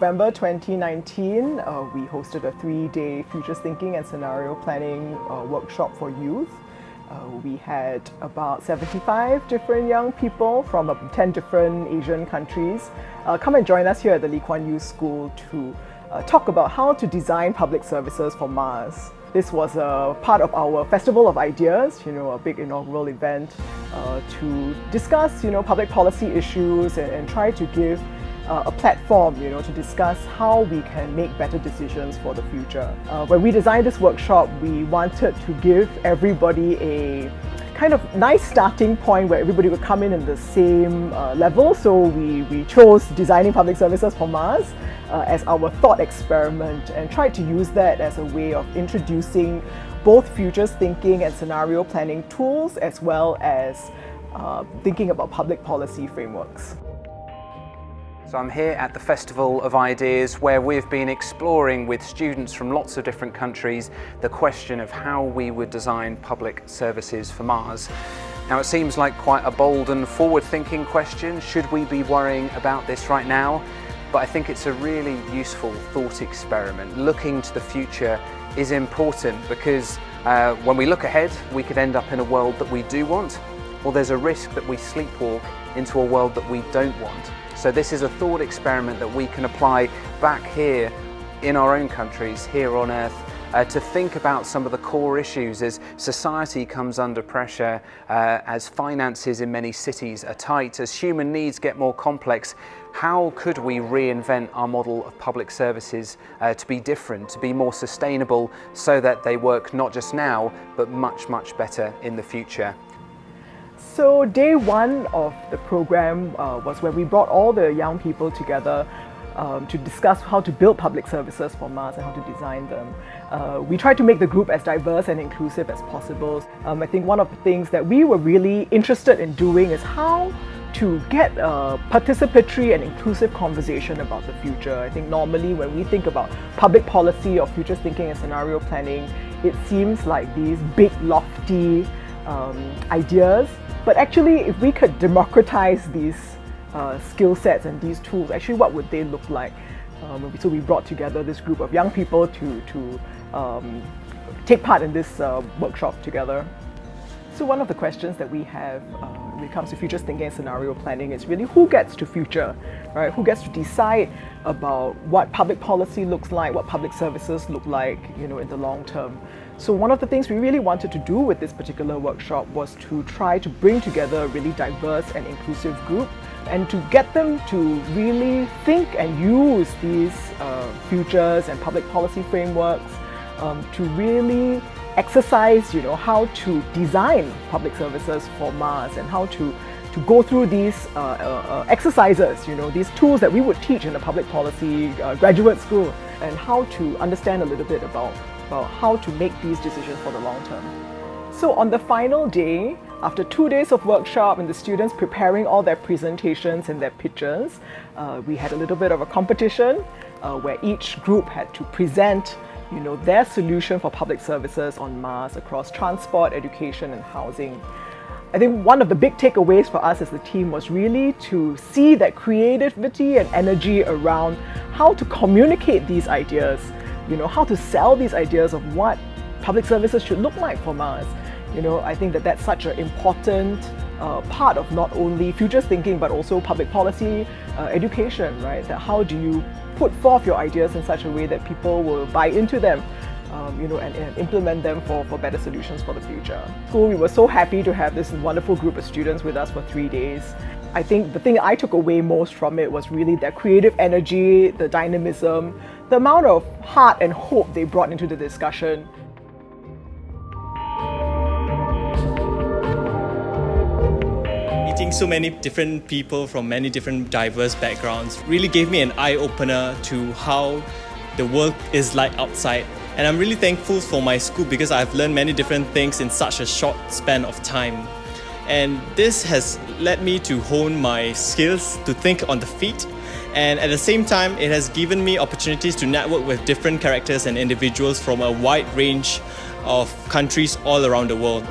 November 2019, we hosted a 3-day futures thinking and scenario planning workshop for youth. We had about 75 different young people from 10 different Asian countries come and join us here at the Kuan Youth School to talk about how to design public services for Mars. This was a part of our Festival of Ideas, a big inaugural event to discuss, public policy issues and try to give a platform, to discuss how we can make better decisions for the future. When we designed this workshop, we wanted to give everybody a kind of nice starting point where everybody would come in the same level. So we chose designing public services for Mars as our thought experiment and tried to use that as a way of introducing both futures thinking and scenario planning tools, as well as thinking about public policy frameworks. So I'm here at the Festival of Ideas, where we've been exploring with students from lots of different countries the question of how we would design public services for Mars. Now, it seems like quite a bold and forward-thinking question. Should we be worrying about this right now? But I think it's a really useful thought experiment. Looking to the future is important because when we look ahead, we could end up in a world that we do want, or there's a risk that we sleepwalk into a world that we don't want. So this is a thought experiment that we can apply back here in our own countries, here on Earth, to think about some of the core issues as society comes under pressure, as finances in many cities are tight, as human needs get more complex. How could we reinvent our model of public services to be different, to be more sustainable, so that they work not just now, but much, much better in the future? So day one of the program was where we brought all the young people together to discuss how to build public services for Mars and how to design them. We tried to make the group as diverse and inclusive as possible. I think one of the things that we were really interested in doing is how to get a participatory and inclusive conversation about the future. I think normally when we think about public policy or futures thinking and scenario planning, it seems like these big, lofty ideas. But actually, if we could democratize these skill sets and these tools, actually what would they look like? So we brought together this group of young people to take part in this workshop together. So one of the questions that we have when it comes to futures thinking and scenario planning is really who gets to future, right? Who gets to decide about what public policy looks like, what public services look like, in the long term. So one of the things we really wanted to do with this particular workshop was to try to bring together a really diverse and inclusive group and to get them to really think and use these futures and public policy frameworks to really exercise, how to design public services for Mars and how to go through these exercises, these tools that we would teach in a public policy graduate school, and how to understand a little bit about how to make these decisions for the long term. So on the final day, after 2 days of workshop and the students preparing all their presentations and their pitches, we had a little bit of a competition where each group had to present their solution for public services on Mars across transport, education and housing. I think one of the big takeaways for us as the team was really to see that creativity and energy around how to communicate these ideas, how to sell these ideas of what public services should look like for Mars. I think that that's such an important part of not only futures thinking but also public policy education, right? That how do you put forth your ideas in such a way that people will buy into them, and implement them for better solutions for the future. So we were so happy to have this wonderful group of students with us for 3 days. I think the thing I took away most from it was really their creative energy, the dynamism, the amount of heart and hope they brought into the discussion. Meeting so many different people from many different diverse backgrounds really gave me an eye-opener to how the world is like outside. And I'm really thankful for my school because I've learned many different things in such a short span of time. And this has led me to hone my skills to think on the feet. And at the same time, it has given me opportunities to network with different characters and individuals from a wide range of countries all around the world.